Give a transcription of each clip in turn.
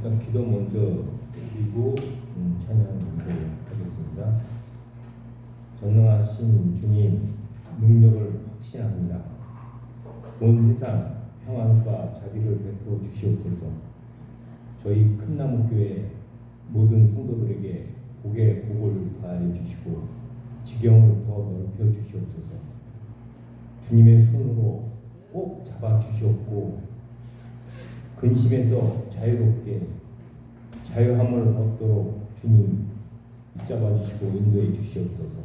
일단 기도 먼저 드리고 찬양을 하겠습니다. 전능하신 주님 능력을 확신합니다. 온 세상 평안과 자비를 베풀어 주시옵소서. 저희 큰나무교회 모든 성도들에게 복에 복을 더하여 주시고 지경을 더 넓혀 주시옵소서. 주님의 손으로 꼭 잡아 주시옵고 근심에서 자유롭게 자유함을 얻도록 주님 붙잡아 주시고 인도해 주시옵소서.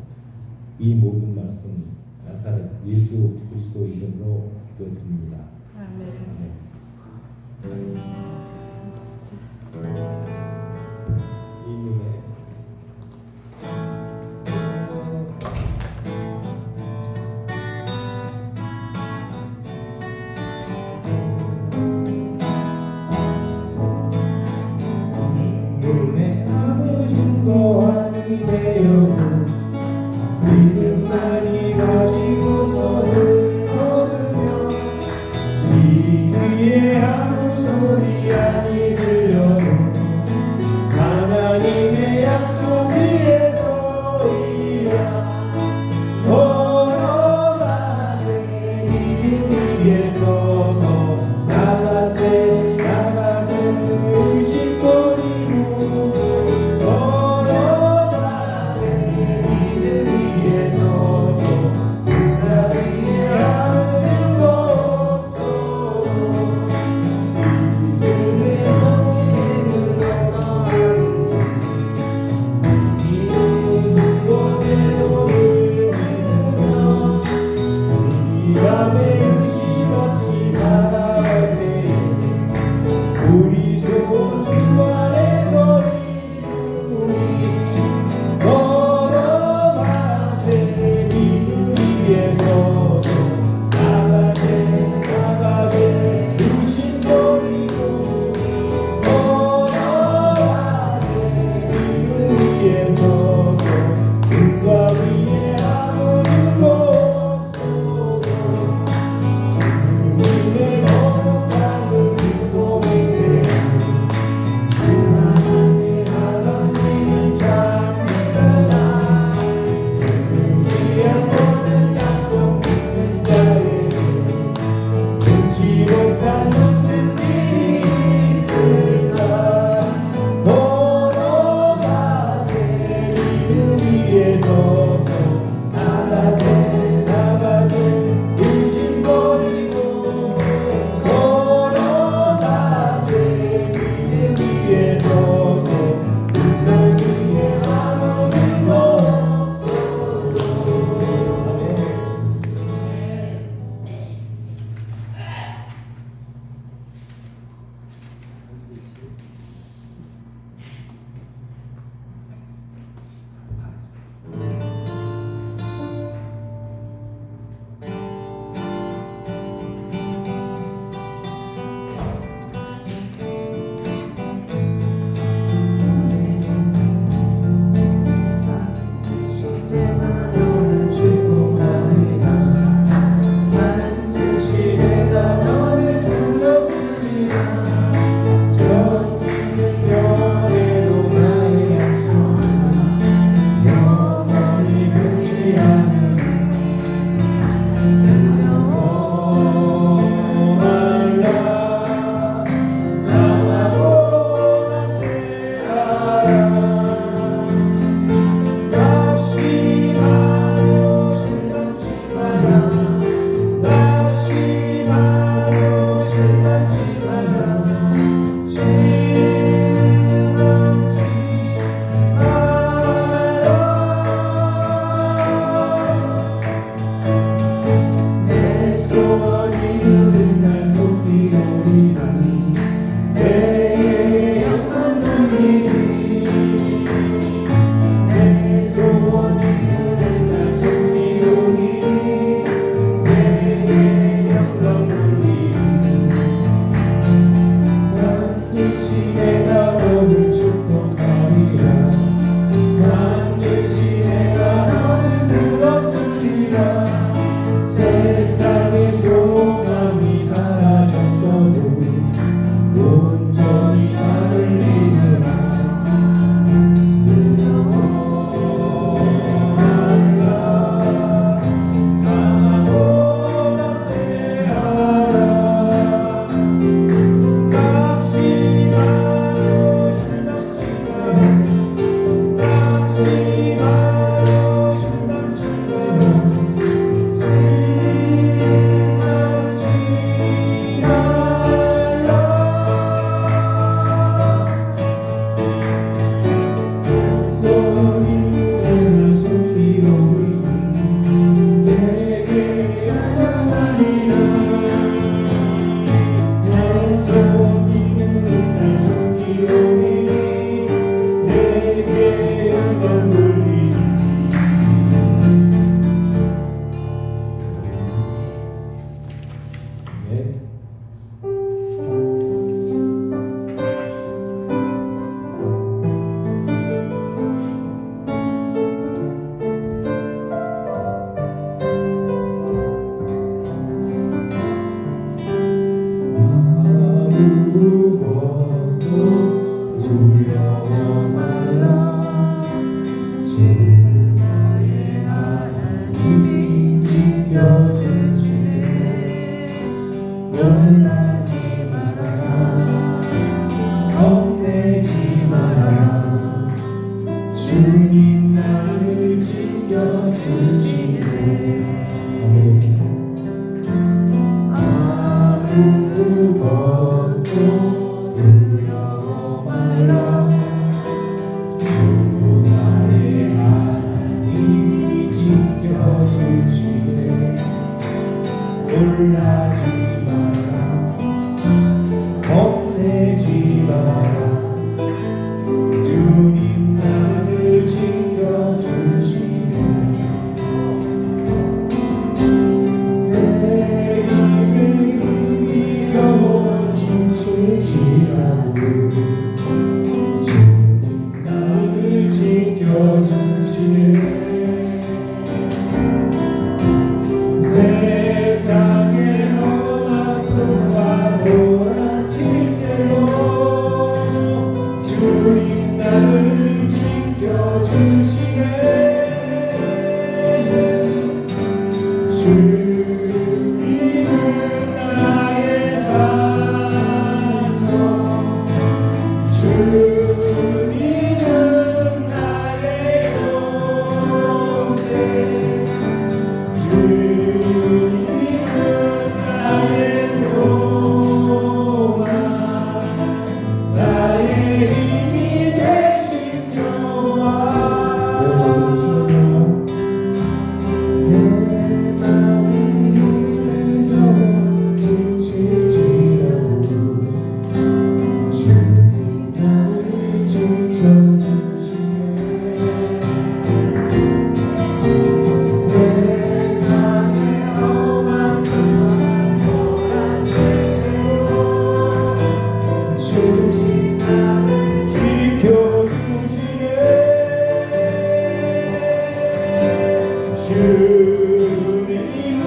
이 모든 말씀 나사렛 예수 그리스도 이름으로 기도드립니다. 아멘. 이름에 눈에 아무 증거 아니 되었고 믿음만이 가지고서는 걸으며 놀라지 말아라 겁내지 말아라 주님 나를 지켜주시네 아무것도 두려워 말라 주 나의 하나님이 지켜주시네 놀라지 마라 겁내지 마라 주님 나를 지켜주시네 내 힘을 이겨 지칠지라도 주님 나를 지켜주시네 세상의 험악함과 몰아칠 때도 주님 나를 지켜주시네 주님은 나의 산소 주님은 나의 요새 주님은 나의 소망 나의 힘이 되신 여호와 내 맘의 힘을 겨워 지칠지라도 주님 나를 지켜주시네 세상의 험악함과 몰아칠 때도 주님 나를 지켜주시네 주님은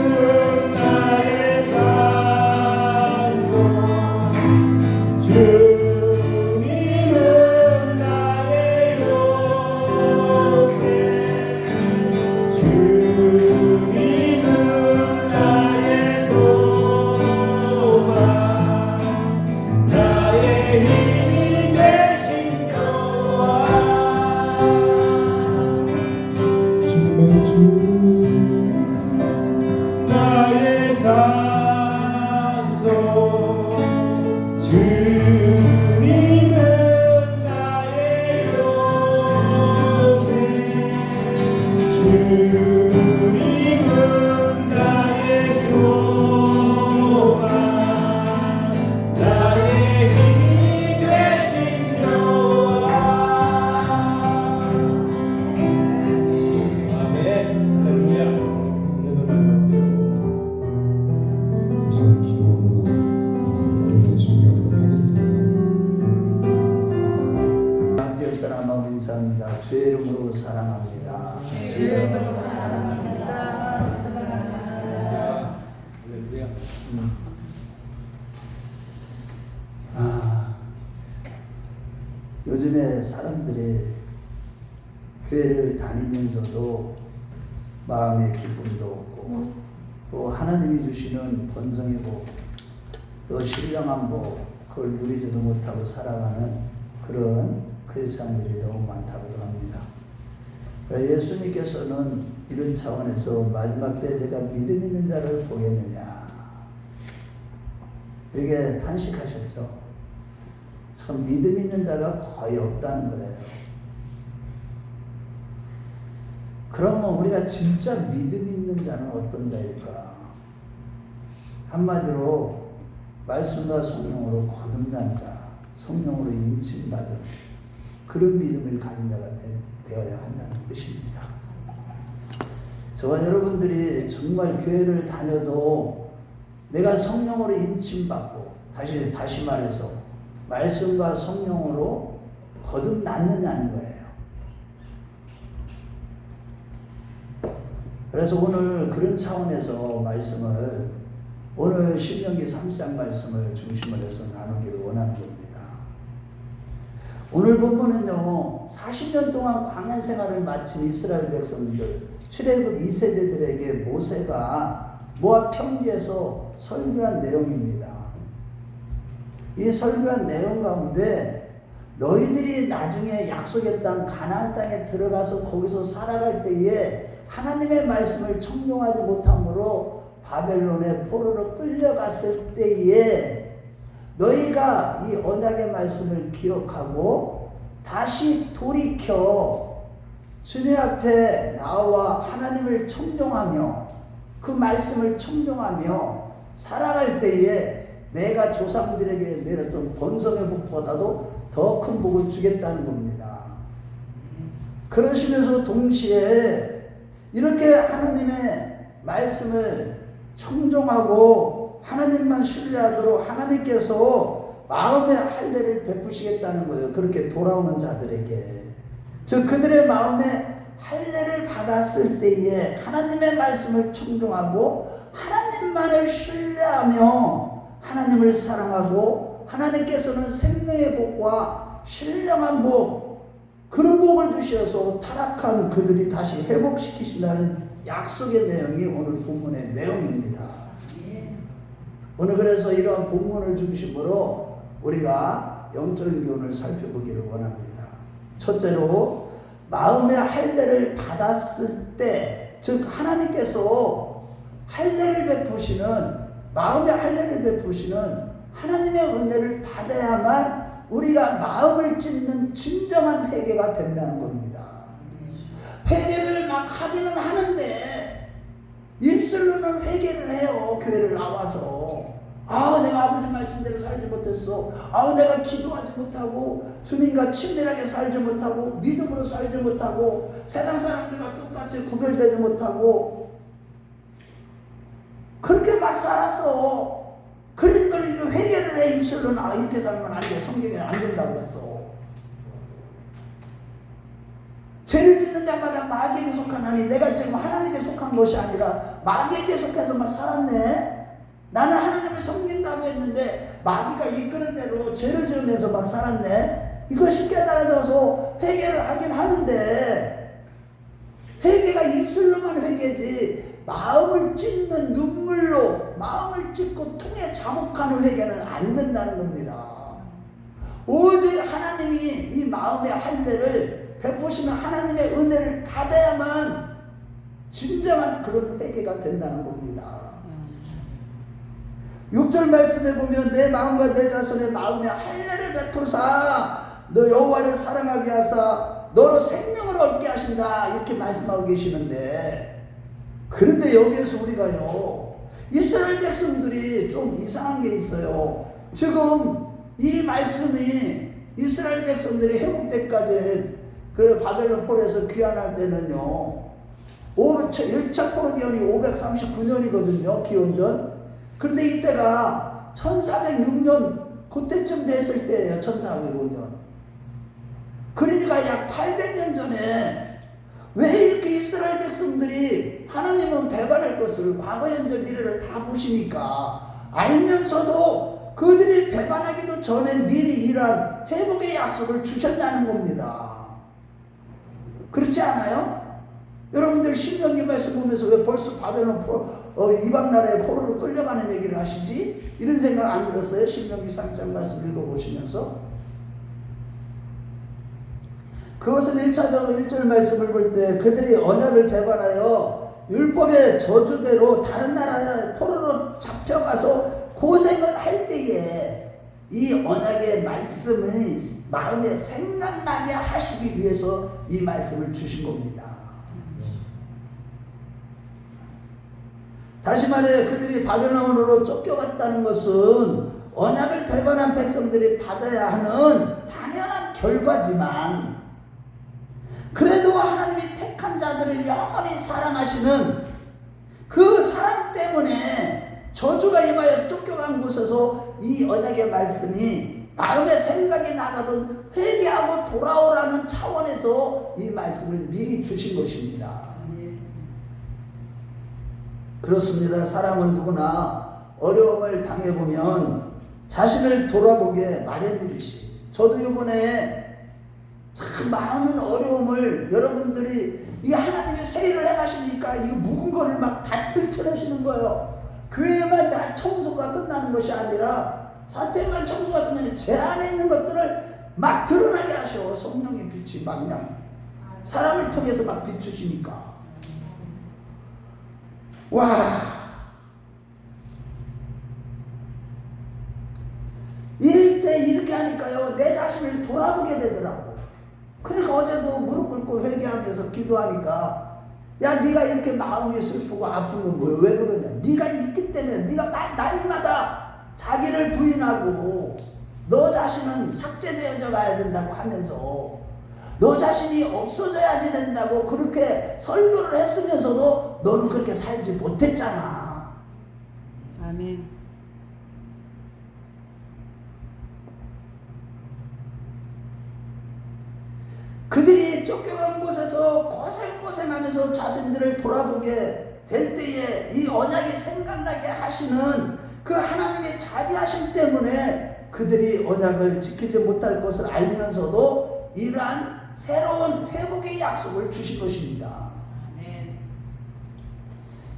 나의 산소 주님은 나의 요새 주님은 나의 소망 나의 힘이 되신 여호와 정말 주 나의 산소 주님은 나의 요새 주님은 나의 소망 나의 힘이 되신 여호와 아멘 할렐루야 우선 기도함으로 오늘 준비하도록 하겠습니다. 함께 사랑하고 인사합니다. 주의 이름으로 사랑합니다. 주의 이름으로 사랑합니다. 요즘에 사람들이 교회를 다니면서도 마음의 기쁨도 없고 또 하나님이 주시는 번성의 복, 또 신령한 복 그걸 누리지도 못하고 살아가는 그런 크리스찬들이 너무 많다고 합니다. 예수님께서는 이런 차원에서 마지막 때 내가 믿음 있는 자를 보겠느냐 이렇게 탄식하셨죠. 참 믿음 있는 자가 거의 없다는 거예요. 그러면 우리가 진짜 믿음 있는 자는 어떤 자일까? 한마디로 말씀과 성령으로 거듭난 자, 성령으로 임신받은 그런 믿음을 가진 자가 되어야 한다는 뜻입니다. 저와 여러분들이 정말 교회를 다녀도 내가 성령으로 임신받고 다시 말해서 말씀과 성령으로 거듭났느냐는 거예요. 그래서 오늘 그런 차원에서 말씀을 오늘 신명기 3장 말씀을 중심으로 해서 나누기를 원하는 겁니다. 오늘 본문은요 40년 동안 광야 생활을 마친 이스라엘 백성들 출애굽 2세대들에게 모세가 모압 평지에서 설교한 내용입니다. 이 설교한 내용 가운데 너희들이 나중에 약속의 땅 가나안 땅에 들어가서 거기서 살아갈 때에 하나님의 말씀을 청종하지 못함으로 바벨론에 포로로 끌려갔을 때에 너희가 이 언약의 말씀을 기억하고 다시 돌이켜 주님 앞에 나와 하나님을 청종하며 그 말씀을 청종하며 살아갈 때에 내가 조상들에게 내렸던 번성의 복보다도 더 큰 복을 주겠다는 겁니다. 그러시면서 동시에 이렇게 하나님의 말씀을 청종하고 하나님만 신뢰하도록 하나님께서 마음의 할례를 베푸시겠다는 거예요. 그렇게 돌아오는 자들에게. 즉 그들의 마음에 할례를 받았을 때에 하나님의 말씀을 청종하고 하나님만을 신뢰하며 하나님을 사랑하고 하나님께서는 생명의 복과 신령한 복, 그런 복을 주셔서 타락한 그들이 다시 회복시키신다는 약속의 내용이 오늘 본문의 내용입니다. 오늘 그래서 이러한 본문을 중심으로 우리가 영적인 교훈을 살펴보기를 원합니다. 첫째로 마음의 할례를 받았을 때, 즉 하나님께서 할례를 베푸시는, 마음의 할례를 베푸시는 하나님의 은혜를 받아야만 우리가 마음을 찢는 진정한 회개가 된다는 겁니다. 회개를 막 하기는 하는데 입술로는 회개를 해요. 교회를 나와서 내가 아버지 말씀대로 살지 못했어. 내가 기도하지 못하고 주님과 친밀하게 살지 못하고 믿음으로 살지 못하고 세상 사람들과 똑같이 구별되지 못하고 그렇게 막 살았어. 그러니까 회개를 해. 입술로는 이렇게 살면 안 돼. 성경에 안 된다고 그랬어. 죄를 짓는 자마다 마귀에게 속하나니 내가 지금 하나님께 속한 것이 아니라 마귀에게 속해서 막 살았네. 나는 하나님을 섬긴다고 했는데 마귀가 이끄는 대로 죄를 지으면서 막 살았네. 이것이 깨달아져서 회개를 하긴 하는데 회개가 입술로만 회개지 마음을 찢는 눈물로 마음을 찢고 통에 자복하는 회개는 안 된다는 겁니다. 오직 하나님이 이 마음의 할례를 베푸시는 하나님의 은혜를 받아야만 진정한 그런 회개가 된다는 겁니다. 6절 말씀에 보면 내 마음과 내 자손의 마음에 할례를 베푸사 너 여호와를 사랑하게 하사 너로 생명을 얻게 하신다, 이렇게 말씀하고 계시는데, 그런데 여기에서 우리가요 이스라엘 백성들이 좀 이상한 게 있어요. 지금 이 말씀이 이스라엘 백성들이 회복 때까지, 그래 바벨론 포로에서 귀환할 때는요 1차 포로 기원이 539년이거든요 기원전. 그런데 이때가 1406년 그때쯤 됐을 때예요. 1406년. 그러니까 약 800년 전에 왜 이렇게 이스라엘 백성들이 하나님은 배반할 것을 과거 현재 미래를 다 보시니까 알면서도 그들이 배반하기도 전에 미리 이러한 회복의 약속을 주셨다는 겁니다. 그렇지 않아요? 여러분들 신명기 말씀 보면서 왜 벌써 바벨론 이방 나라의 포로로 끌려가는 얘기를 하시지? 이런 생각 안 들었어요? 신명기 3장 말씀 읽어보시면서. 그것은 1차적으로 1절 말씀을 볼 때 그들이 언약을 배반하여 율법의 저주대로 다른 나라의 포로로 잡혀가서 고생을 할 때에 이 언약의 말씀을 마음에 생각나게 하시기 위해서 이 말씀을 주신 겁니다. 다시 말해 그들이 바벨론으로 쫓겨갔다는 것은 언약을 배반한 백성들이 받아야 하는 당연한 결과지만, 그래도 하나님이 택한 자들을 영원히 사랑하시는 그 사랑 때문에 저주가 임하여 쫓겨간 곳에서 이 언약의 말씀이 마음의 생각이 나가던 회개하고 돌아오라는 차원에서 이 말씀을 미리 주신 것입니다. 그렇습니다. 사람은 누구나 어려움을 당해보면 자신을 돌아보게 마련이듯이 저도 이번에 참 많은 어려움을 여러분들이 이 하나님의 세일을 해가시니까 이 묵은 거를 막 다 틀쳐내시는 거예요. 교회만 다 청소가 끝나는 것이 아니라 사태만 청소가 끝나는 제 안에 있는 것들을 막 드러나게 하셔. 성령의 빛이 막 그냥 사람을 통해서 막 비추시니까. 와, 이럴 때 이렇게 하니까요 내 자신을 돌아보게 되더라고. 그러니까 어제도 무릎 꿇고 회개하면서 기도하니까 야 네가 이렇게 마음이 슬프고 아픈 건 뭐야? 왜 그러냐? 네가 있기 때문에. 네가 날마다 자기를 부인하고 너 자신은 삭제되어져 가야 된다고 하면서 너 자신이 없어져야지 된다고 그렇게 설교를 했으면서도 너는 그렇게 살지 못했잖아. 아멘. 그들이 쫓겨간 곳에서 고생하면서 자신들을 돌아보게 될 때에 이 언약이 생각나게 하시는 그 하나님의 자비하심 때문에 그들이 언약을 지키지 못할 것을 알면서도 이러한 새로운 회복의 약속을 주신 것입니다.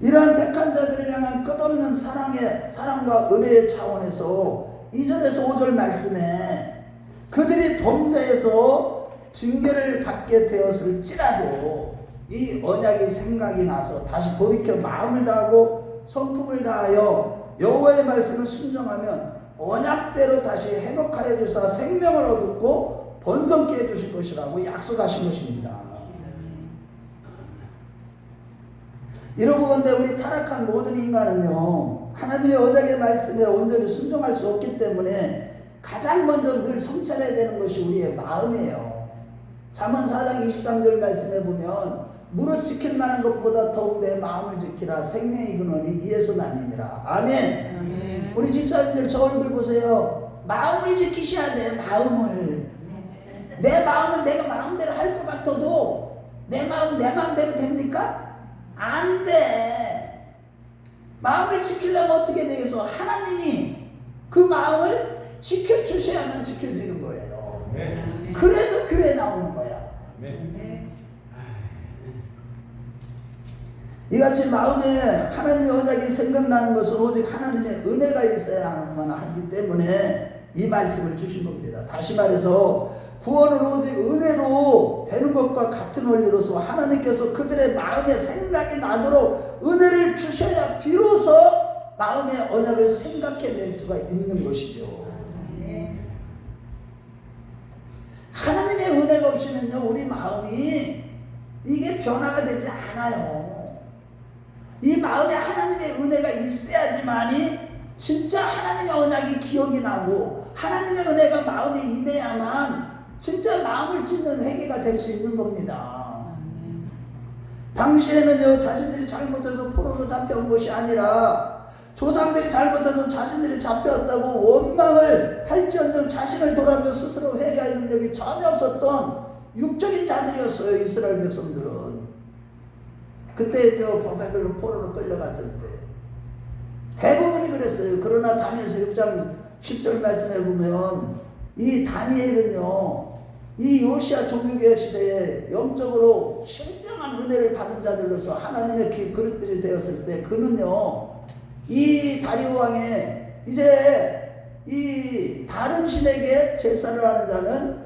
이러한 택한 자들을 향한 끝없는 사랑과 은혜의 차원에서 2절에서 5절 말씀에 그들이 범죄에서 징계를 받게 되었을지라도 이 언약이 생각이 나서 다시 돌이켜 마음을 다하고 성품을 다하여 여호와의 말씀을 순종하면 언약대로 다시 회복하여 주사 생명을 얻고 번성케 해주실 것이라고 약속하신 것입니다. 이러고 본데 우리 타락한 모든 인간은요 하나님의 언약의 말씀에 온전히 순종할 수 없기 때문에 가장 먼저 늘 성찰해야 되는 것이 우리의 마음이에요. 잠언 4장 23절 말씀에 보면 무릇 지킬 만한 것보다 더욱 내 마음을 지키라. 생명이 근원이 이에서 나님이라. 아멘. 아멘. 우리 집사님들 저 얼굴 보세요. 마음을 지키셔야 돼. 마음을. 내 마음을 내가 마음대로 할 것 같아도 내 마음 내 마음대로 됩니까? 안 돼. 마음을 지키려면 어떻게 되겠어? 하나님이 그 마음을 지켜주셔야만 지켜지는 거예요. 그래서 교회 나오는 거야. 이같이 마음에 하나님의 언약이 생각나는 것은 오직 하나님의 은혜가 있어야만 하기 때문에 이 말씀을 주신 겁니다. 다시 말해서 구원은 오직 은혜로 되는 것과 같은 원리로서 하나님께서 그들의 마음에 생각이 나도록 은혜를 주셔야 비로소 마음의 언약을 생각해낼 수가 있는 것이죠. 하나님의 은혜가 없이는요 우리 마음이 이게 변화가 되지 않아요. 이 마음에 하나님의 은혜가 있어야지만이 진짜 하나님의 언약이 기억이 나고 하나님의 은혜가 마음에 임해야만 진짜 마음을 찢는 회개가 될 수 있는 겁니다. 당시에는요 자신들이 잘못해서 포로로 잡혀온 것이 아니라 조상들이 잘못해서 자신들이 잡혀왔다고 원망을 할지언정 자신을 돌아보며 스스로 회개할 능력이 전혀 없었던 육적인 자들이었어요. 이스라엘 백성들은. 그때 저 바벨론 포로로 끌려갔을 때 대부분이 그랬어요. 그러나 다니엘서 6장 10절 말씀에 보면 이 다니엘은요 이 요시야 종교개혁 시대에 영적으로 신령한 은혜를 받은 자들로서 하나님의 그릇들이 되었을 때 그는요 이 다리오 왕의 이제 이 다른 신에게 제사를 하는 자는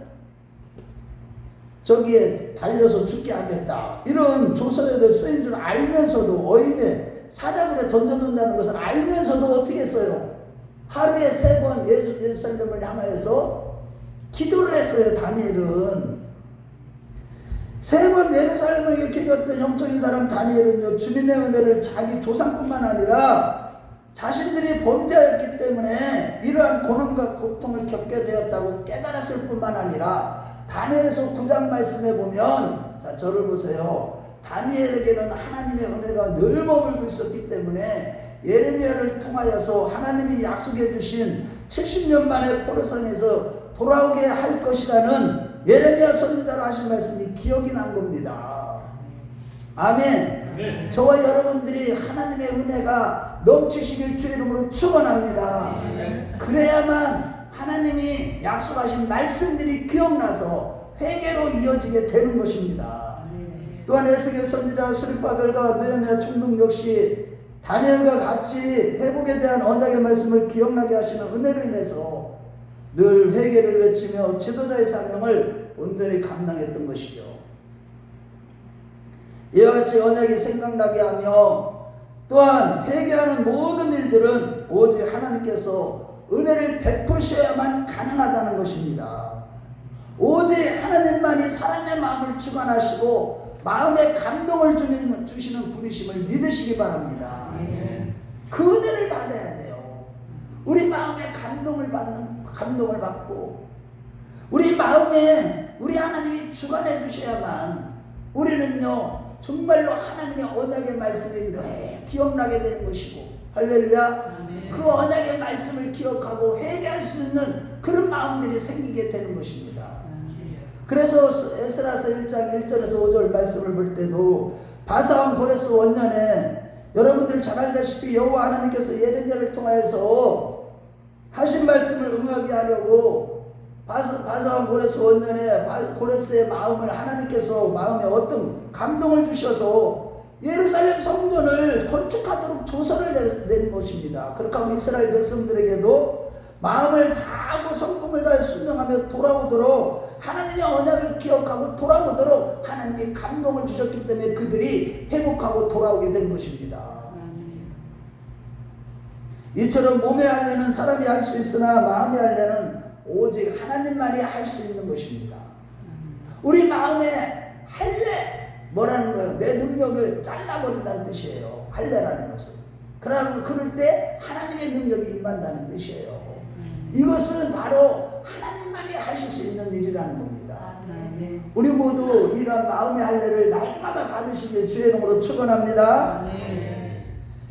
저기에 달려서 죽게 하겠다 이런 조서에 쓰인 줄 알면서도 어인에 사자굴에 던져놓는다는 것을 알면서도 어떻게 했어요? 하루에 3번 예루살렘을 향하여서 기도를 했어요. 다니엘은 3번 예루살렘을 이렇게 겼던 영적인 사람 다니엘은요 주님의 은혜를 자기 조상뿐만 아니라 자신들이 범죄였기 때문에 이러한 고난과 고통을 겪게 되었다고 깨달았을 뿐만 아니라 다니엘서 9장 말씀에 보면 자 저를 보세요. 다니엘에게는 하나님의 은혜가 늘 머물고 있었기 때문에 예레미야를 통하여서 하나님이 약속해 주신 70년 만에 포로성에서 돌아오게 할 것이라는 예레미야 선지자로 하신 말씀이 기억이 난 겁니다. 아멘. 네. 저와 여러분들이 하나님의 은혜가 넘치시길 주의 이름으로 축원합니다. 그래야만 하나님이 약속하신 말씀들이 기억나서 회개로 이어지게 되는 것입니다. 또한 에스겔 선지자 수립바벨과 느헤미야 총독 역시 다니엘과 같이 회복에 대한 언약의 말씀을 기억나게 하시는 은혜로 인해서 늘 회개를 외치며 지도자의 사명을 온전히 감당했던 것이죠. 이와 같이 언약이 생각나게 하며 또한 회개하는 모든 일들은 오직 하나님께서 은혜를 베푸셔야만 가능하다는 것입니다. 오직 하나님만이 사람의 마음을 주관하시고 마음에 감동을 주시는 분이심을 믿으시기 바랍니다. 그 은혜를 받아야 돼요. 우리 마음에 감동을 받고 우리 마음에 우리 하나님이 주관해 주셔야만 우리는요 정말로 하나님의 언약의 말씀이 늘 기억나게 되는 것이고, 할렐루야. 그 언약의 말씀을 기억하고 회개할 수 있는 그런 마음들이 생기게 되는 것입니다. 그래서 에스라서 1장 1절에서 5절 말씀을 볼 때도 바사왕 고레스 원년에 여러분들 잘 알다시피 여호와 하나님께서 예레미야를 통하여서 하신 말씀을 응하게 하려고 바사왕 고레스 원년에 고레스의 마음을 하나님께서 마음에 어떤 감동을 주셔서 예루살렘 성전을 건축하도록 조서를 내린 것입니다. 그렇게 하고 이스라엘 백성들에게도 마음을 다하고 성품을 다해 순종하며 돌아오도록 하나님의 언약을 기억하고 돌아오도록 하나님이 감동을 주셨기 때문에 그들이 회복하고 돌아오게 된 것입니다. 이처럼 몸의 할례는 사람이 할 수 있으나 마음의 할례는 오직 하나님만이 할 수 있는 것입니다. 우리 마음에 할례 뭐라는 거예요? 내 능력을 잘라버린다는 뜻이에요. 할례라는 것은. 그럴 때 하나님의 능력이 임한다는 뜻이에요. 이것은 바로 하나님만이 하실 수 있는 일이라는 겁니다. 우리 모두 이런 마음의 할례를 날마다 받으시길 주의 이름으로 축원합니다.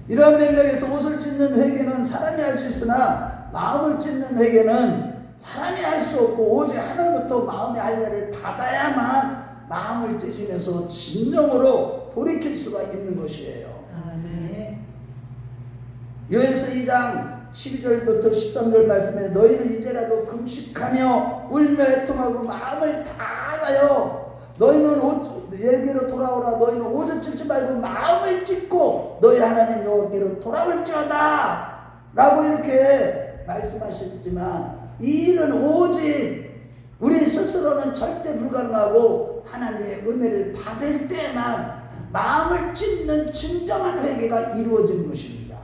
이러한 맥락에서 옷을 찢는 회개는 사람이 할 수 있으나 마음을 찢는 회개는 사람이 할 수 없고 오직 하나님부터 마음의 할례를 받아야만 마음을 찢으면서 진정으로 돌이킬 수가 있는 것이에요. 요엘서 2장 12절부터 13절 말씀에 너희는 이제라도 금식하며 울며 애통하고 마음을 다하여 너희는 예배로 돌아오라. 너희는 옷을 찢지 말고 마음을 찢고 너희 하나님 여호와께로 돌아올지어다 라고 이렇게 말씀하셨지만 이 일은 오직 우리 스스로는 절대 불가능하고 하나님의 은혜를 받을 때만 마음을 찢는 진정한 회개가 이루어지는 것입니다.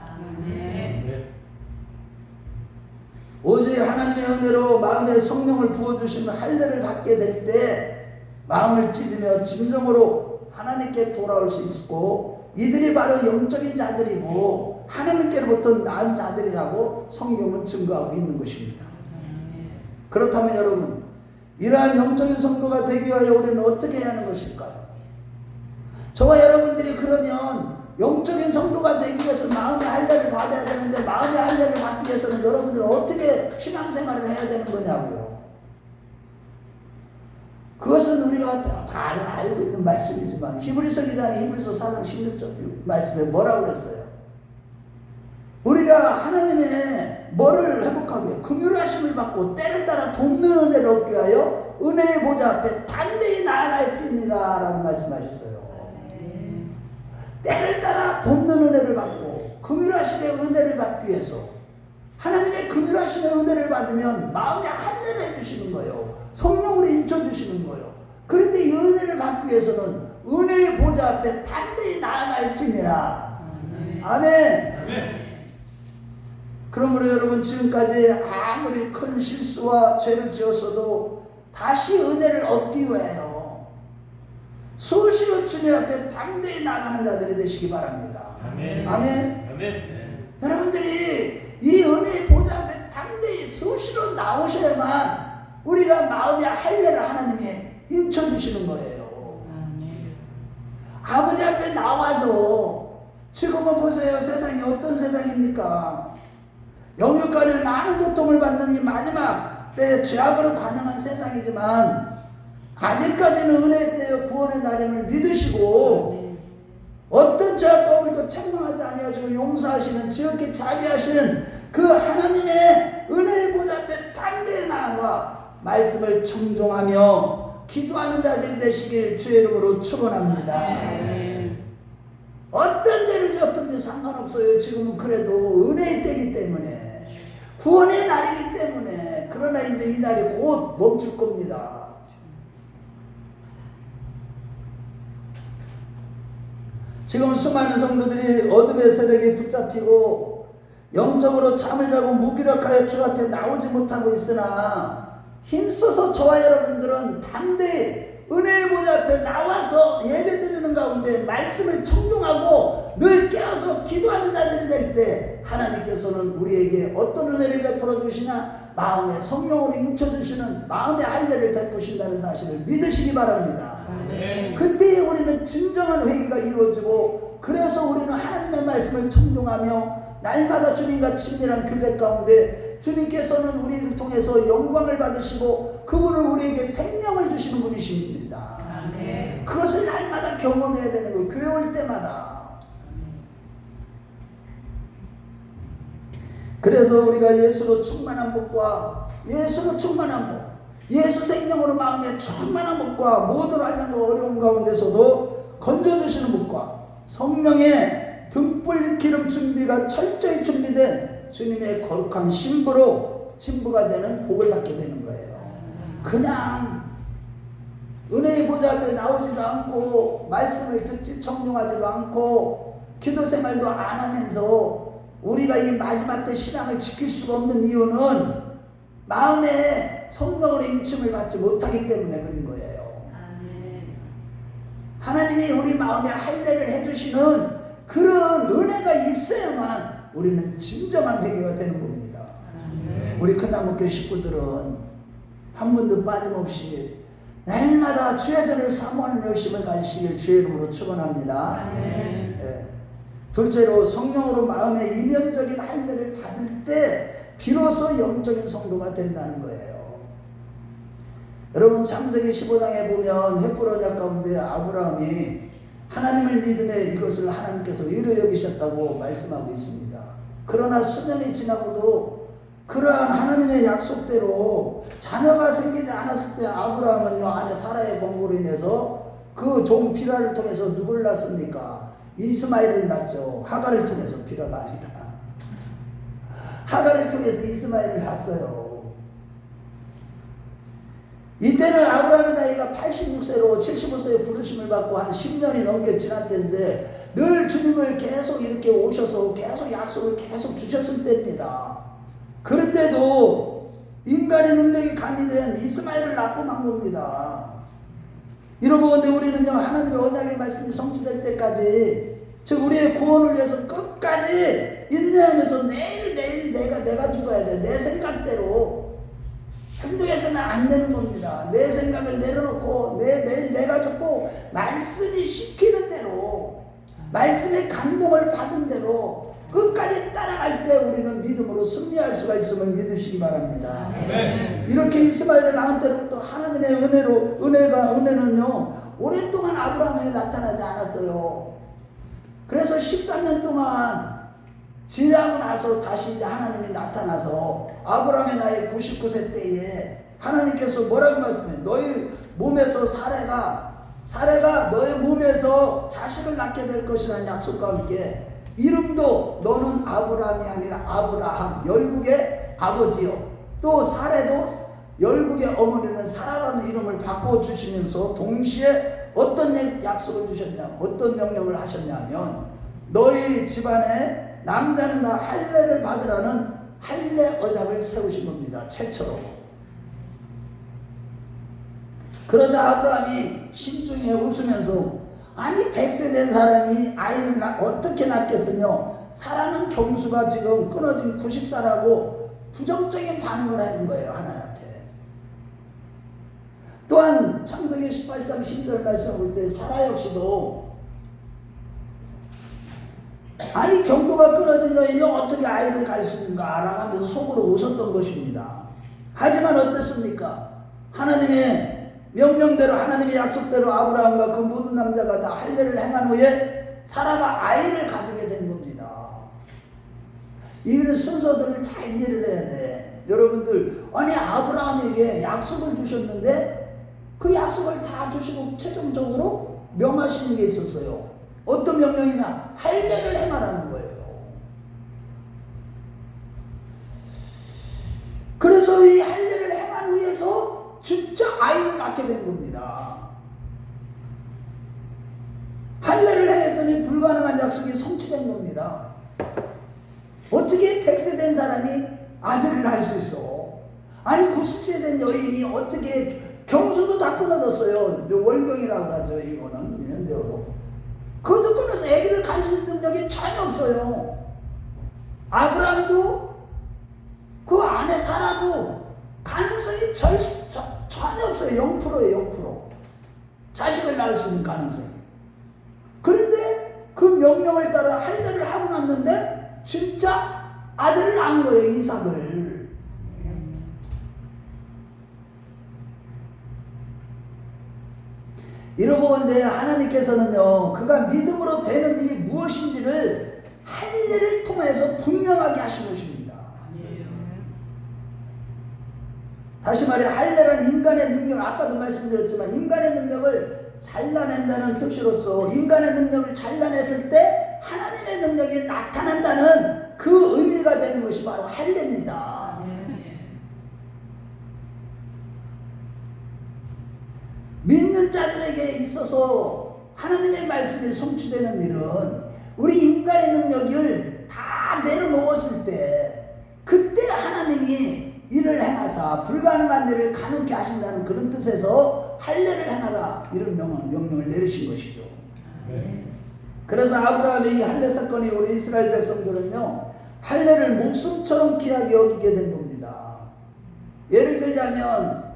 오직 하나님의 은혜로 마음에 성령을 부어주시는 할례를 받게 될 때 마음을 찢으며 진정으로 하나님께 돌아올 수 있고 이들이 바로 영적인 자들이고 하나님께로부터 나은 자들이라고 성경은 증거하고 있는 것입니다. 그렇다면 여러분, 이러한 영적인 성도가 되기 위하여 우리는 어떻게 해야 하는 것일까요? 저와 여러분들이 그러면 영적인 성도가 되기 위해서 마음의 할례를 받아야 되는데 마음의 할례를 받기 위해서는 여러분들은 어떻게 신앙생활을 해야 되는 거냐고요. 그것은 우리가 다 알고 있는 말씀이지만 히브리서 기자는 히브리서 4장 16절 말씀에 뭐라고 그랬어요? 우리가 하나님의 뭐를 회복하게 긍휼의 하심을 받고 때를 따라 돕는 은혜를 얻게 하여 은혜의 보좌 앞에 담대히 나아갈지니라 라고 말씀하셨어요. 때를 따라 돕는 은혜를 받고 긍휼하심의 은혜를 받기 위해서 하나님의 긍휼하심의 은혜를 받으면 마음에 할례를 해주시는 거예요. 성령으로 인쳐주시는 거예요. 그런데 이 은혜를 받기 위해서는 은혜의 보좌 앞에 담대히 나아갈지니라. 아멘. 그러므로 여러분, 지금까지 아무리 큰 실수와 죄를 지었어도 다시 은혜를 얻기 위하여 수시로 주님 앞에 담대히 나가는 자들이 되시기 바랍니다. 아멘. 아멘. 여러분들이 이 은혜의 보좌 앞에 담대히 수시로 나오셔야만 우리가 마음의 할례를 하나님이 인쳐주시는 거예요. 아버지 앞에 나와서 지금은 보세요. 세상이 어떤 세상입니까? 영육간에 많은 고통을 받는 이 마지막 때에 죄악으로 관영한 세상이지만 아직까지는 은혜의 때에 구원의 날임을 믿으시고 어떤 죄악 범을도 책망하지 아니하시고 용서하시는 지극히 자비하시는 그 하나님의 은혜의 보좌 앞에 담대히 나아가 말씀을 청종하며 기도하는 자들이 되시길 주의 이름으로 축원합니다. 어떤 죄를 지었든지 상관없어요. 지금은 그래도 은혜의 때이기 때문에, 구원의 날이기 때문에. 그러나 이제 이 날이 곧 멈출 겁니다. 지금 수많은 성도들이 어둠의 세력에 붙잡히고 영적으로 잠을 자고 무기력하여 주 앞에 나오지 못하고 있으나, 힘써서 저와 여러분들은 담대히 은혜의 보좌 앞에 나와서 예배드리는 가운데 말씀을 청종하고 늘 깨어서 기도하는 자들이 될 때, 하나님께서는 우리에게 어떤 은혜를 베풀어 주시냐? 마음의 성령으로 인쳐주시는 마음의 할례를 베푸신다는 사실을 믿으시기 바랍니다. 아멘. 그때에 우리는 진정한 회개가 이루어지고, 그래서 우리는 하나님의 말씀을 청종하며 날마다 주님과 친밀한 교제 가운데 주님께서는 우리를 통해서 영광을 받으시고 그분은 우리에게 생명을 주시는 분이십니다. 아멘. 그것을 날마다 경험해야 되는 거예요. 교회 올 때마다. 그래서 우리가 예수로 충만한 복과 예수로 충만한 복, 예수 생명으로 마음에 충만한 복과 모든 환난과 어려움 가운데서도 건져주시는 복과 성령의 등불 기름 준비가 철저히 준비된 주님의 거룩한 신부로 신부가 되는 복을 받게 되는 거예요. 그냥 은혜의 보좌 앞에 나오지도 않고 말씀을 듣지 청중하지도 않고 기도 생활도 안 하면서 우리가 이 마지막 때 신앙을 지킬 수가 없는 이유는 마음에 성령으로 인침을 받지 못하기 때문에 그런 거예요. 하나님이 우리 마음에 할례를 해주시는 그런 은혜가 있어야만 우리는 진정한 회개가 되는 겁니다. 우리 큰나무교회 식구들은 한 분도 빠짐없이 날마다 주의 전을 사모하는 열심을 가지시길 주의 이름으로 축원합니다. 네. 둘째로 성령으로 마음의 이면적인 할례를 받을 때 비로소 영적인 성도가 된다는 거예요. 여러분 창세기 15장에 보면 횃불 언약 가운데 아브라함이 하나님을 믿음에 이것을 하나님께서 의로 여기셨다고 말씀하고 있습니다. 그러나 수년이 지나고도 그러한 하나님의 약속대로 자녀가 생기지 않았을 때 아브라함은요 아내 사라의 권고로 인해서 그 종 비라를 통해서 누구를 낳습니까? 이스마엘을 낳죠. 하갈을 통해서, 비라가 아니라 하갈을 통해서 이스마엘을 낳았어요. 이때는 아브라함의 나이가 86세로 75세의 부르심을 받고 한 10년이 넘게 지난 때인데 늘 주님을 계속 이렇게 오셔서 계속 약속을 계속 주셨을 때입니다. 그런데도 인간의 능력이 가미된 이스마엘을 낳고 만 겁니다. 이러고 근데 우리는요 하나님의 언약의 말씀이 성취될 때까지, 즉 우리의 구원을 위해서 끝까지 인내하면서 매일 내가 죽어야 돼. 내 생각대로 행동해서는 안 되는 겁니다. 내 생각을 내려놓고 매일 내가 죽고 말씀이 시키는 대로, 말씀의 감동을 받은 대로 끝까지 따라갈 때 우리는 믿음으로 승리할 수가 있음을 믿으시기 바랍니다. 네. 이렇게 이스마엘을 낳은 때로부터 하나님의 은혜는요 오랫동안 아브라함에게 나타나지 않았어요. 그래서 13년 동안 지나고 나서 다시 이제 하나님이 나타나서 아브라함의 나이 99세 때에 하나님께서 뭐라고 말씀해? 너희 몸에서 사례가 너의 몸에서 자식을 낳게 될 것이라는 약속과 함께 이름도 너는 아브라함이 아니라 아브라함, 열국의 아버지요. 또 사례도 열국의 어머니는 사라라는 이름을 바꿔주시면서 동시에 어떤 약속을 주셨냐, 어떤 명령을 하셨냐면 너희 집안에 남자는 다 할례를 받으라는 할례 언약을 세우신 겁니다. 최초로. 그러자 아브라함이 심중에 웃으면서 아니 100세 된 사람이 아이를 어떻게 낳겠으며 사라는 경수가 지금 끊어진 90살하고 부정적인 반응을 하는 거예요. 하나님 앞에. 또한 창세기 18장 12절 말씀을 볼 때 사라 역시도 아니 경도가 끊어진 여인은 어떻게 아이를 갈 수 있는가 라고 하면서 속으로 웃었던 것입니다. 하지만 어땠습니까? 하나님의 명령대로, 하나님의 약속대로 아브라함과 그 모든 남자가 다 할례를 행한 후에 사라가 아이를 가지게 된 겁니다. 이런 순서들을 잘 이해를 해야 돼. 여러분들, 아니 아브라함에게 약속을 주셨는데 그 약속을 다 주시고 최종적으로 명하시는 게 있었어요. 어떤 명령이냐? 할례를 행하라는 거예요. 그래서 이 할례를 행한 후에서 진짜 아이를 낳게 된 겁니다. 할례를 행했더니 불가능한 약속이 성취된 겁니다. 어떻게 100세 된 사람이 아들을 낳을 수 있어? 아니 90세 된 여인이 어떻게 경수도 다 끊어졌어요. 월경이라고 하죠. 이거는 현대어로. 그것도 끊어서 아기를 가질 능력이 전혀 없어요. 아브라함도 그 안에 살아도 가능성이 전혀 없어요. 0%예요. 0%. 자식을 낳을 수 있는 가능성이. 그런데 그 명령을 따라 할례를 하고 났는데 진짜 아들을 낳은 거예요. 이삭을. 이러고 보는데 하나님께서는요, 그가 믿음으로 되는 일이 무엇인지를 할례를 통해서 분명하게 하신 것입니다. 다시 말해 할례란 인간의 능력, 아까도 말씀드렸지만 인간의 능력을 잘라낸다는 표시로서 인간의 능력을 잘라냈을 때 하나님의 능력이 나타난다는 그 의미가 되는 것이 바로 할례입니다. 믿는 자들에게 있어서 하나님의 말씀이 성취되는 일은 우리 인간의 능력을 다 내려놓았을 때 그때 하나님이 일을 행하사 불가능한 일을 가능케 하신다는 그런 뜻에서 할례를 행하라 이런 명령을 내리신 것이죠. 그래서 아브라함의 이 할례 사건이 우리 이스라엘 백성들은요 할례를 목숨처럼 귀하게 여기게 된 겁니다. 예를 들자면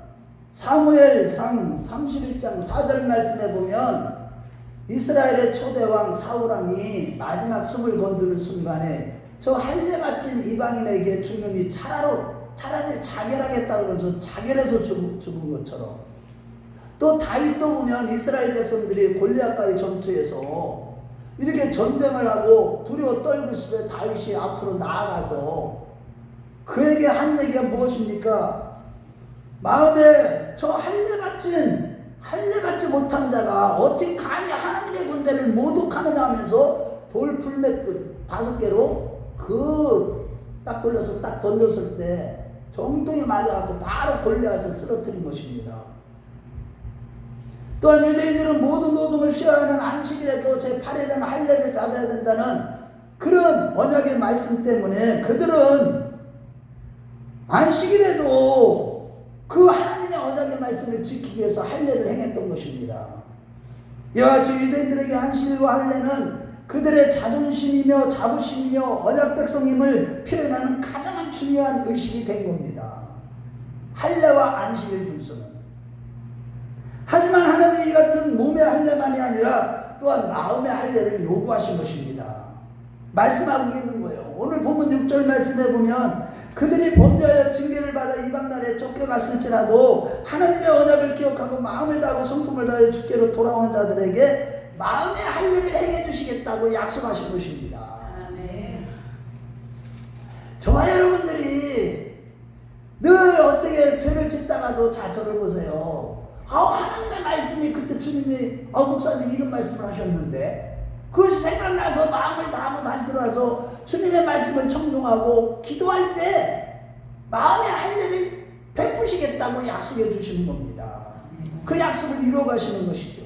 사무엘상 31장 4절 말씀에 보면 이스라엘의 초대왕 사울왕이 마지막 숨을 거두는 순간에 저 할례 바친 이방인에게 주님이 차라리 자결하겠다고 그러면서 자결해서 죽은 것처럼, 또 다윗도 보면 이스라엘 백성들이 골리앗과의 전투에서 이렇게 전쟁을 하고 두려워 떨고 있을 때 다윗이 앞으로 나아가서 그에게 한 얘기가 무엇입니까? 마음에 저 할례 받지 못한 자가 어찌 감히 하나님의 군대를 모독하느냐 하면서 돌 풀맷 5개로 딱 돌려서 딱 던졌을 때 정통이 맞아갖고 바로 골리앗을 쓰러뜨린 것입니다. 또한 유대인들은 모든 노동을 쉬어야 하는 안식일에도 제8일에는 할례를 받아야 된다는 그런 언약의 말씀 때문에 그들은 안식일에도 그 하나님의 언약의 말씀을 지키기 위해서 할례를 행했던 것입니다. 이와 같이 유대인들에게 안식일과 할례는 그들의 자존심이며 자부심이며 언약 백성임을 표현하는 가장 중요한 의식이 된 겁니다. 할례와 안식일 분수는. 하지만 하나님이 이 같은 몸의 할례만이 아니라 또한 마음의 할례를 요구하신 것입니다. 말씀하고 있는 거예요. 오늘 본문 6절 말씀에 보면 그들이 범죄하여 징계를 받아 이방나라에 쫓겨갔을지라도 하나님의 언약을 기억하고 마음을 다하고 성품을 다하여 주께로 돌아오는 자들에게 마음의 할례를 행해 주시겠다고 약속하신 것입니다. 저와 여러분들이 늘 어떻게 죄를 짓다가도 저를 보세요. 하나님의 말씀이 그때 주님이 목사님 이런 말씀을 하셨는데 그것이 생각나서 마음을 다하고 다시 들어와서 주님의 말씀을 청종하고 기도할 때 마음의 할례를 베푸시겠다고 약속해 주시는 겁니다. 그 약속을 이루어 가시는 것이죠.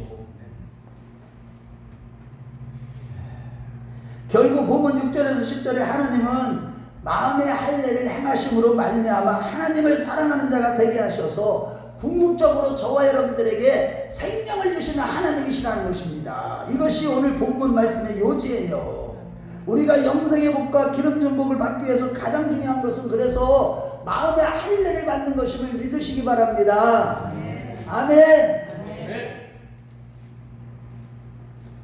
결국 본문 6절에서 10절에 하나님은 마음의 할례를 행하심으로 말미암아 하나님을 사랑하는 자가 되게 하셔서 궁극적으로 저와 여러분들에게 생명을 주시는 하나님이시라는 것입니다. 이것이 오늘 본문 말씀의 요지예요. 우리가 영생의 복과 기름진 복을 받기 위해서 가장 중요한 것은 그래서 마음의 할례를 받는 것임을 믿으시기 바랍니다. 아멘.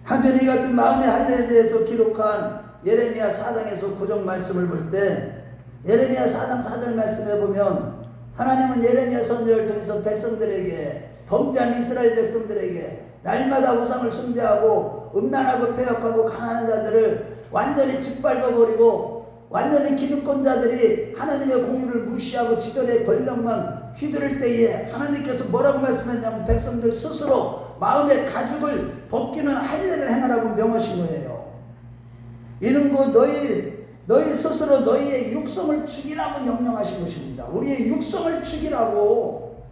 한편 이 같은 마음의 할례에 대해서 기록한 예레미야 4장에서 구정 말씀을 볼 때 예레미야 4장 4절 말씀에 보면 하나님은 예레미야 선지자를 통해서 백성들에게 범죄한 이스라엘 백성들에게 날마다 우상을 숭배하고 음란하고 패역하고 강한 자들을 완전히 짓밟아버리고 완전히 기득권자들이 하나님의 공유를 무시하고 지들의 권력만 휘두를 때에 하나님께서 뭐라고 말씀했냐면 백성들 스스로 마음의 가죽을 벗기는 할례를 행하라고 명하신 거예요. 이는 곧 너희 스스로 너희의 육성을 죽이라고 명령하신 것입니다. 우리의 육성을 죽이라고.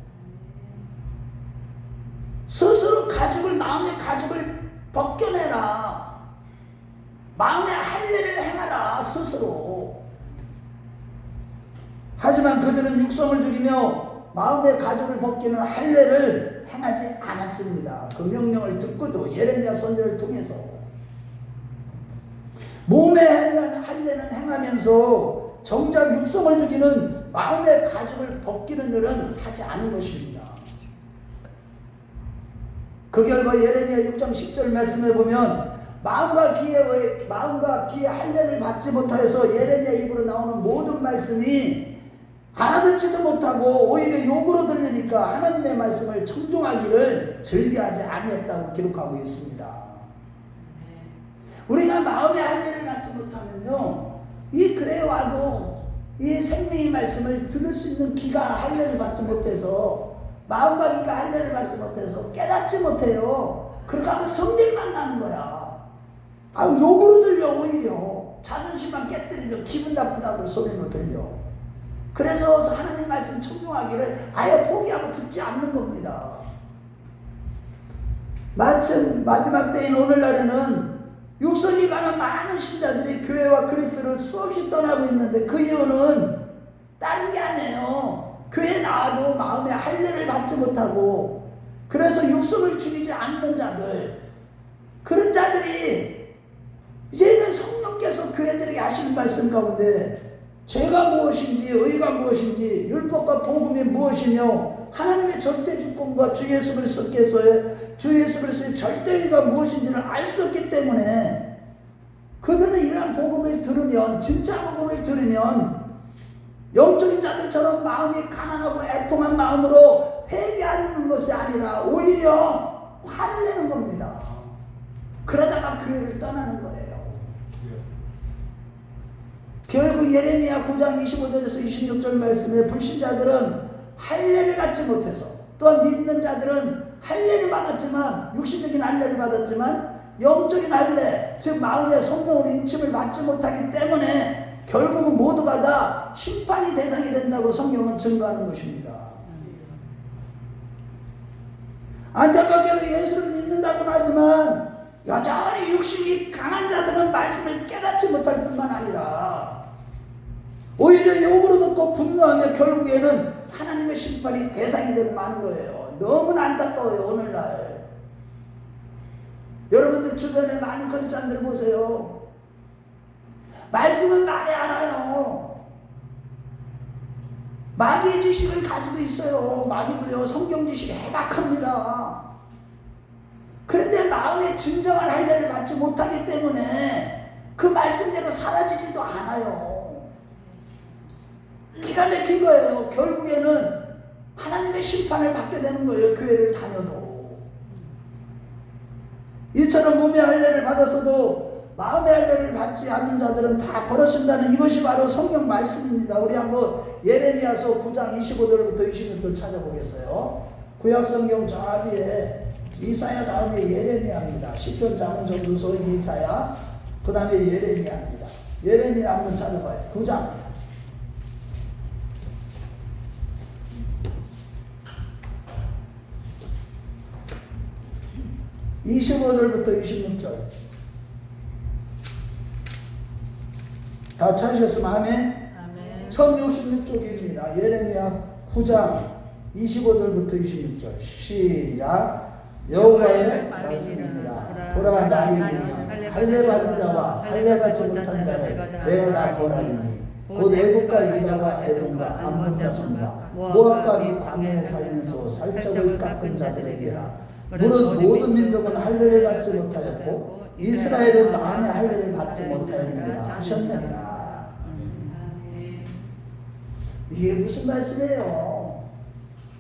스스로 마음의 가죽을 벗겨내라. 마음의 할례를 행하라 스스로. 하지만 그들은 육성을 죽이며 마음의 가죽을 벗기는 할례를 행하지 않았습니다. 그 명령을 듣고도 예레미야 선지자를 통해서 몸의 할례는 행하면서 정작 육성을 죽이는 마음의 가죽을 벗기는 일은 하지 않은 것입니다. 그 결과 예레미야 6장 10절 말씀에 보면 마음과 귀의 할례를 받지 못하여서 예레미야 입으로 나오는 모든 말씀이 알아듣지도 못하고 오히려 욕으로 들리니까 하나님의 말씀을 청종하기를 즐겨하지 아니했다고 기록하고 있습니다. 우리가 마음의 할례를 받지 못하면요, 이 교회에 와도 이 생명의 말씀을 들을 수 있는 귀가 할례를 받지 못해서, 마음과 귀가 할례를 받지 못해서 깨닫지 못해요. 그렇게 하면 성질만 나는 거야. 욕으로 들려. 오히려 자존심만 깨뜨리며 기분 나쁘다고 소리로 들려. 그래서 하나님 말씀 청종하기를 아예 포기하고 듣지 않는 겁니다. 마침 마지막 때인 오늘날에는 육성이 가는 많은 신자들이 교회와 그리스도를 수없이 떠나고 있는데 그 이유는 다른 게 아니에요. 교회에 나와도 마음의 할례를 받지 못하고, 그래서 육성을 죽이지 않는 자들, 그런 자들이 이제는 성령께서 그애들에게 하시는 말씀 가운데 죄가 무엇인지 의가 무엇인지 율법과 복음이 무엇이며 하나님의 절대 주권과 주 예수 그리스도의 절대의가 무엇인지를 알 수 없기 때문에 그들은 이러한 복음을 들으면, 진짜 복음을 들으면 영적인 자들처럼 마음이 가난하고 애통한 마음으로 회개하는 것이 아니라 오히려 화를 내는 겁니다. 그러다가 교회를 떠나는 거예요. 결국 예레미야 9장 25절에서 26절 말씀에 불신자들은 할례를 받지 못해서, 또한 믿는 자들은 할례를 받았지만, 육신적인 할례를 받았지만 영적인 할례, 즉 마음의 성령으로 인침을 받지 못하기 때문에 결국은 모두가 다 심판이 대상이 된다고 성경은 증거하는 것입니다. 안타깝게도 예수를 믿는다고는 하지만 여전히 육신이 강한 자들은 말씀을 깨닫지 못할 뿐만 아니라 오히려 욕으로 듣고 분노하며 결국에는 하나님의 심판이 대상이 되고 마는 거예요. 너무나 안타까워요. 오늘날 여러분들 주변에 많은 크리스찬들 보세요. 말씀은 많이 알아요. 마귀의 지식을 가지고 있어요. 마귀도요, 성경 지식이 해박합니다. 그런데 마음의 진정한 할례를 받지 못하기 때문에 그 말씀대로 사라지지도 않아요. 기가 막힌 거예요. 결국에는 하나님의 심판을 받게 되는 거예요. 교회를 다녀도. 이처럼 몸의 할례를 받았어도 마음의 할례를 받지 않는 자들은 다 벌어진다는, 이것이 바로 성경 말씀입니다. 우리 한번 예레미야서 9장 25절부터 26절 찾아보겠어요. 구약성경 저 뒤에 이사야 다음에 예레미야입니다. 시편, 잠언, 전도서, 이사야, 그 다음에 예레미야입니다. 예레미야 한번 찾아봐요. 9장 25절부터 26절. 다 찾으셨으면 아멘? 아멘. 1066쪽입니다. 예레미야 9장 25절부터 26절. 시작. 여호와의 말씀이니라. 보라, 나를 할례 받은 자와 할례 받지 못한 자를 내가 다 벌하리니 곧 애국과 유다와 에돔과 암몬 자손과 모압과 및 광야에 살면서 살적을 깎은 자들에게라. 무릇 모든 민족은 할례를 받지 못하였고 이스라엘은 마음의 할례를 받지 못하였느니라 하셨느니라. 이게 무슨 말씀이에요?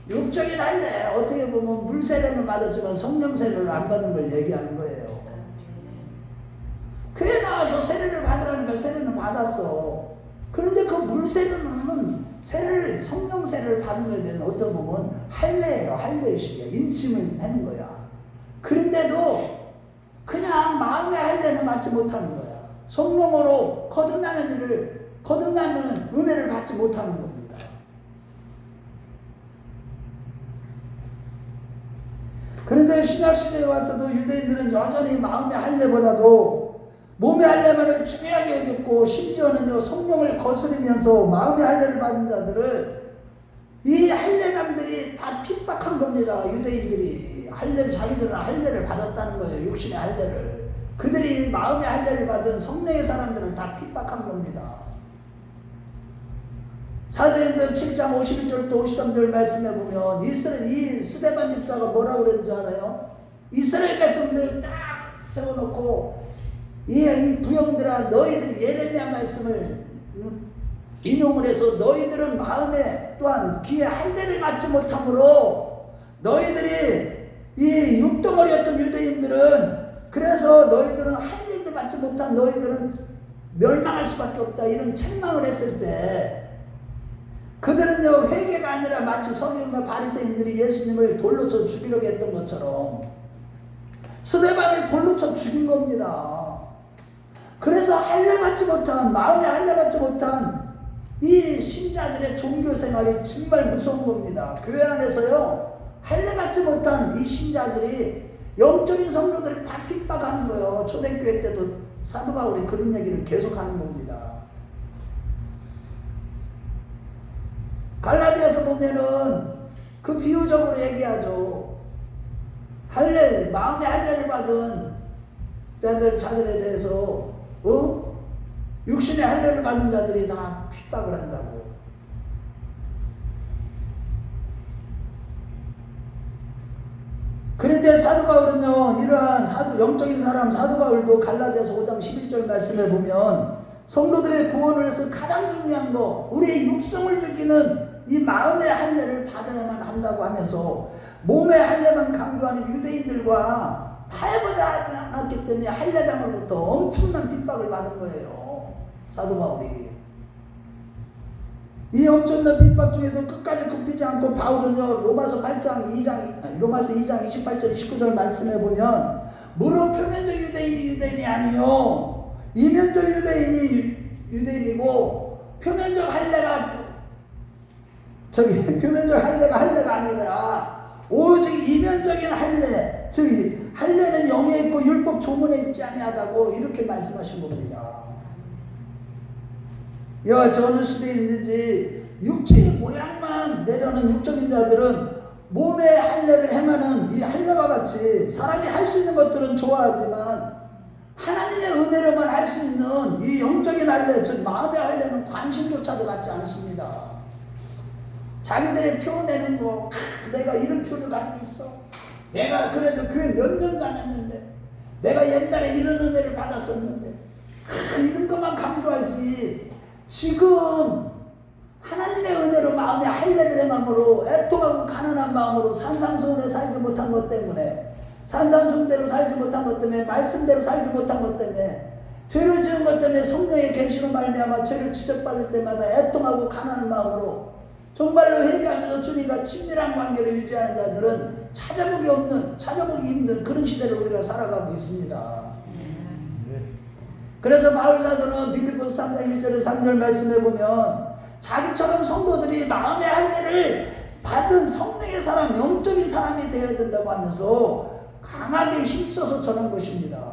육적인 할례, 어떻게 보면 물 세례는 받았지만 성령 세례를 안 받는 걸 얘기하는 거예요. 교회 나와서 세례를 받으라니까 세례는 받았어. 그런데 그 물 세례는 성령 세례를 받은 거에 대한 어떤 부분 할례예요. 할례의식이야. 인침을 하는 거야. 그런데도 그냥 마음의 할례는 받지 못하는 거야. 성령으로 거듭나는 은혜를 받지 못하는 겁니다. 그런데 신약시대에 와서도 유대인들은 여전히 마음의 할례보다도 몸의 할례만을 중요하게 여겼고, 심지어는요 성령을 거스르면서 마음의 할례를 받은 자들을 이 할례남들이 다 핍박한 겁니다. 유대인들이 자기들은 할례를 받았다는 거예요. 육신의 할례를. 그들이 마음의 할례를 받은 성령의 사람들을 다 핍박한 겁니다. 사도행전 7장 51절부터 53절 말씀해 보면 이 스데반 집사가 뭐라고 그랬는지 알아요? 이스라엘 백성들 딱 세워놓고 이 부형들아, 너희들이 예레미야 말씀을 인용을 해서 너희들은 마음에 또한 귀에 할례를 받지 못함으로 너희들이 이 육덩어리였던 유대인들은, 그래서 너희들은 할례를 받지 못한 너희들은 멸망할 수밖에 없다, 이런 책망을 했을 때 그들은요 회개가 아니라 마치 서기관과 바리새인들이 예수님을 돌로 쳐 죽이려고 했던 것처럼 스데반을 돌로 쳐 죽인 겁니다. 그래서 할례 받지 못한, 마음에 할례 받지 못한 이 신자들의 종교 생활이 정말 무서운 겁니다. 교회 안에서요 할례 받지 못한 이 신자들이 영적인 성도들을 다 핍박하는 거예요. 초대교회 때도 사도 바울이 그런 얘기를 계속하는 겁니다. 갈라디아서 보면은 그 비유적으로 얘기하죠. 마음의 할례를 받은 자들에 대해서 육신의 할례를 받은 자들이 다 핍박을 한다고. 그런데 사도 바울은요, 이러한 영적인 사람 사도 바울도 갈라디아서 5장 11절 말씀에 보면 성도들의 구원을 위해서 가장 중요한 거, 우리의 육성을 죽이는 이 마음의 할례를 받아야만 한다고 하면서 몸의 할례만 강조하는 유대인들과 타협하지 않았기 때문에 할례당으로부터 엄청난 핍박을 받은 거예요. 사도 바울이. 이 엄청난 핍박 중에도 끝까지 굽히지 않고 바울은요 로마서 2장 28절 19절 말씀해 보면 무릇 표면적 유대인이 아니요 이면적 유대인이고 표면적 할례가 할례가 아니라 오직 이면적인 할례, 즉 할례는 영에 있고 율법 조문에 있지 아니하다고 이렇게 말씀하신 겁니다. 이와 저 어느 시대에 있는지 육체의 모양만 내려는 육적인 자들은 몸의 할례를 행하는 이 할례와 같이 사람이 할 수 있는 것들은 좋아하지만 하나님의 은혜로만 할 수 있는 이 영적인 할례, 즉 마음의 할례는 관심조차도 갖지 않습니다. 자기들의 표내는 거, 내가 이런 표를 가지고 있어. 내가 그래도 교회 몇 년 다녔는데, 내가 옛날에 이런 은혜를 받았었는데, 이런 것만 강조하지. 지금 하나님의 은혜로 마음의 할례를 행함으로 애통하고 가난한 마음으로 산상수훈에 살지 못한 것 때문에, 산상수훈대로 살지 못한 것 때문에, 말씀대로 살지 못한 것 때문에, 죄를 지은 것 때문에 성령의 계시로 말미암아 죄를 지적받을 때마다 애통하고 가난한 마음으로 정말로 회개하면서 주님과 친밀한 관계를 유지하는 자들은 찾아보기 힘든 그런 시대를 우리가 살아가고 있습니다. 그래서 바울 사도는 빌립보서 3장 1절에 3절 말씀해 보면 자기처럼 성도들이 마음의 할례를 받은 성령의 사람, 영적인 사람이 되어야 된다고 하면서 강하게 힘써서 전한 것입니다.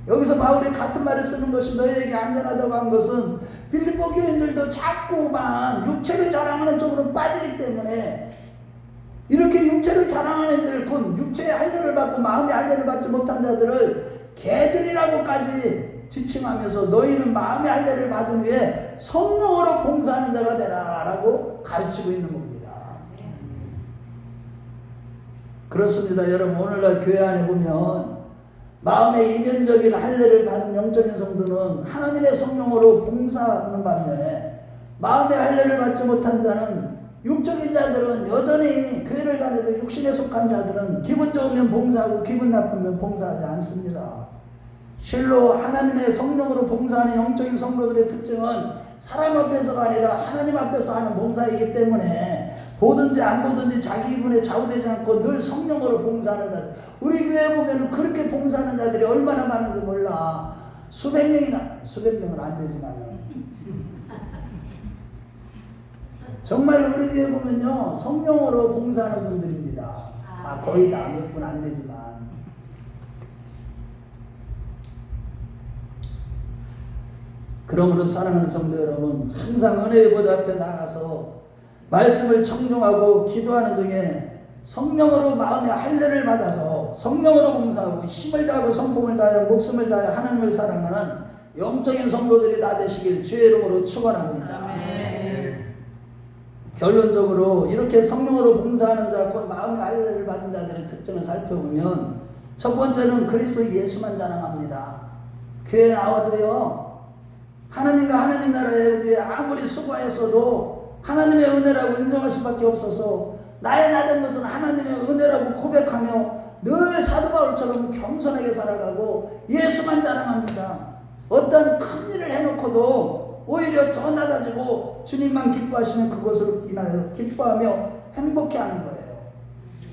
여기서 바울이 같은 말을 쓰는 것이 너희에게 안전하다고 한 것은 빌립보 교인들도 자꾸만 육체를 자랑하는 쪽으로 빠지기 때문에 이렇게 육체를 자랑하는 애들, 곧 육체의 할례를 받고 마음의 할례를 받지 못한 자들을 개들이라고까지 지칭하면서 너희는 마음의 할례를 받은 후에 성령으로 봉사하는 자가 되라 라고 가르치고 있는 겁니다. 그렇습니다. 여러분, 오늘날 교회 안에 보면 마음의 이면적인 할례를 받은 영적인 성도는 하나님의 성령으로 봉사하는 반면에 마음의 할례를 받지 못한 자는, 육적인 자들은 여전히 교회를 다녀도 육신에 속한 자들은 기분 좋으면 봉사하고 기분 나쁘면 봉사하지 않습니다. 실로 하나님의 성령으로 봉사하는 영적인 성도들의 특징은 사람 앞에서가 아니라 하나님 앞에서 하는 봉사이기 때문에 보든지 안 보든지 자기 기분에 좌우되지 않고 늘 성령으로 봉사하는 자들, 우리 교회에 보면 그렇게 봉사하는 자들이 얼마나 많은지 몰라. 수백 명은 안 되지만 정말 우리 교회 보면요 성령으로 봉사하는 분들입니다. 거의 다 몇 분 안 되지만 그러므로 사랑하는 성도 여러분, 항상 은혜의 보좌 앞에 나가서 말씀을 청종하고 기도하는 중에 성령으로 마음의 할례를 받아서 성령으로 봉사하고 힘을 다하고 성품을 다하여 목숨을 다하여 하나님을 사랑하는 영적인 성도들이 다 되시길 주의 이름으로 축원합니다. 결론적으로 이렇게 성령으로 봉사하는 자, 곧 마음의 할례를 받은 자들의 특징을 살펴보면 첫 번째는 그리스도 예수만 자랑합니다. 교회에 나와도요 하나님과 하나님 나라에 위해 아무리 수고했어도 하나님의 은혜라고 인정할 수밖에 없어서 나의 나된 것은 하나님의 은혜라고 고백하며 늘 사도 바울처럼 겸손하게 살아가고 예수만 자랑합니다. 어떤 큰 일을 해놓고도 오히려 더 낮아지고 주님만 기뻐하시면 그것으로 인하여 기뻐하며 행복해하는 거예요.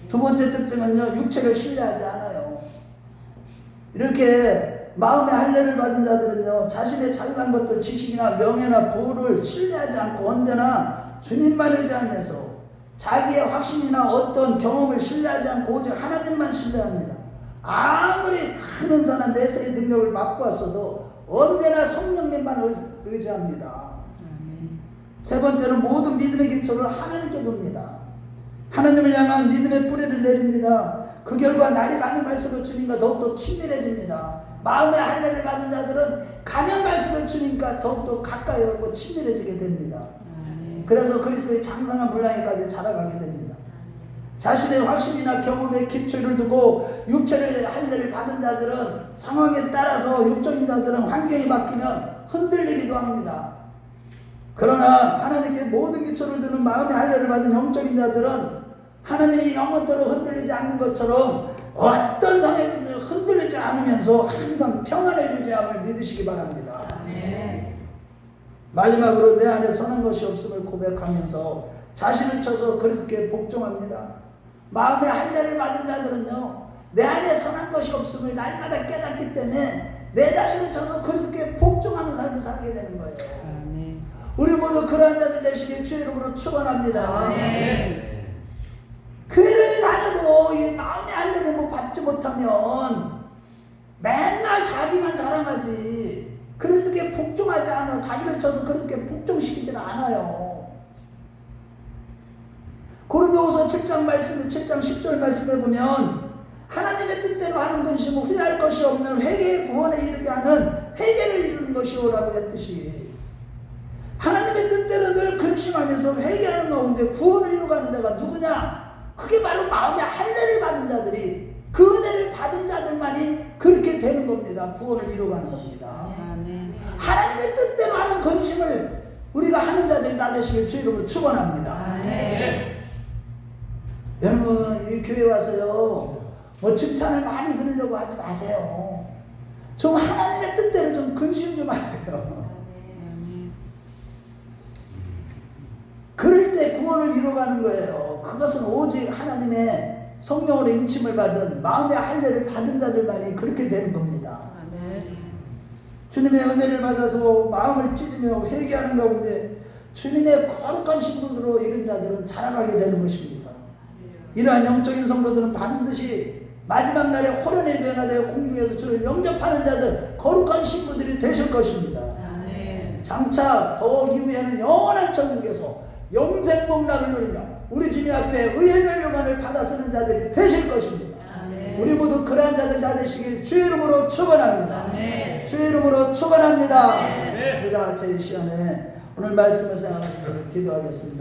두 번째 특징은요, 육체를 신뢰하지 않아요. 이렇게 마음의 할례를 받은 자들은요 자신의 잘난 것들 지식이나 명예나 부를 신뢰하지 않고 언제나 주님만 의지하면서 자기의 확신이나 어떤 경험을 신뢰하지 않고 오직 하나님만 신뢰합니다. 아무리 큰 은사나 내세의 능력을 맛보았어도 언제나 성령님만 의지합니다. 세 번째는 모든 믿음의 기초를 하나님께 둡니다. 하나님을 향한 믿음의 뿌리를 내립니다. 그 결과 날이 가면 갈수록 주님과 더욱더 친밀해집니다. 마음의 할례를 받은 자들은 가면 갈수록 주님과 더욱더 가까이 오고 친밀해지게 됩니다. 그래서 그리스도의 장성한 분량에까지 자라가게 됩니다. 자신의 확신이나 경험에 기초를 두고 육체를 할례를 받은 자들은 상황에 따라서 육적인 자들은 환경이 바뀌면 흔들리기도 합니다. 그러나 하나님께 모든 기초를 두는 마음의 할례를 받은 영적인 자들은 하나님이 영원토록 흔들리지 않는 것처럼 어떤 상황에도 흔들리지 않으면서 항상 평안을 유지함을 믿으시기 바랍니다. 마지막으로 내 안에 선한 것이 없음을 고백하면서 자신을 쳐서 그리스도께 복종합니다. 마음의 할례를 받은 자들은요 내 안에 선한 것이 없음을 날마다 깨닫기 때문에 내 자신을 쳐서 그리스도께 복종하는 삶을 살게 되는 거예요. 우리 모두 그러한 자들 되시길 주의 이름으로 축원합니다. 교회를 다녀도 이 마음의 할례를 받지 못하면 맨날 자기만 자랑하지 그리스도께 복종하지 않아. 자기를 쳐서 그리스도께 복종시키지는 않아요. 고린도후서 7장 말씀, 7장 10절 말씀에 보면 하나님의 뜻대로 하는 것이고 후회할 것이 없는 회개의 구원에 이르게 하는 회개를 이루는 것이오라고 했듯이 하나님의 뜻대로 늘 근심하면서 회개하는 가운데 구원을 이루가는 자가 누구냐? 그게 바로 마음의 할례를 받은 자들이 그 은혜를 받은 자들만이 그렇게 되는 겁니다. 구원을 이루가는 겁니다. 하나님의 뜻대로 하는 근심을 우리가 하는 자들이 다 되시길 주의 이름으로 축원합니다. 여러분 이 교회 와서요 뭐 칭찬을 많이 들으려고 하지 마세요. 좀 하나님의 뜻대로 좀 근심 좀 하세요. 그럴 때 구원을 이루어가는 거예요. 그것은 오직 하나님의 성령으로 인침을 받은 마음의 할례를 받은 자들만이 그렇게 되는 겁니다. 주님의 은혜를 받아서 마음을 찢으며 회개하는 가운데 주님의 거룩한 신분으로 이른 자들은 자라가게 되는 것입니다. 이러한 영적인 성도들은 반드시 마지막 날에 호련히 변화되어 공중에서 주를 영접하는 자들 거룩한 신부들이 되실 것입니다. 장차 더욱 이후에는 영원한 천국에서 영생 복락을 누리며 우리 주님 앞에 의의 멸류관을 받아 쓰는 자들이 되실 것입니다. 우리 모두 그러한 자들 다 되시길 주의 이름으로 축원합니다. 주의 이름으로 축원합니다. 우리가 같이 이 시간에 오늘 말씀을 생각하시면서 기도하겠습니다.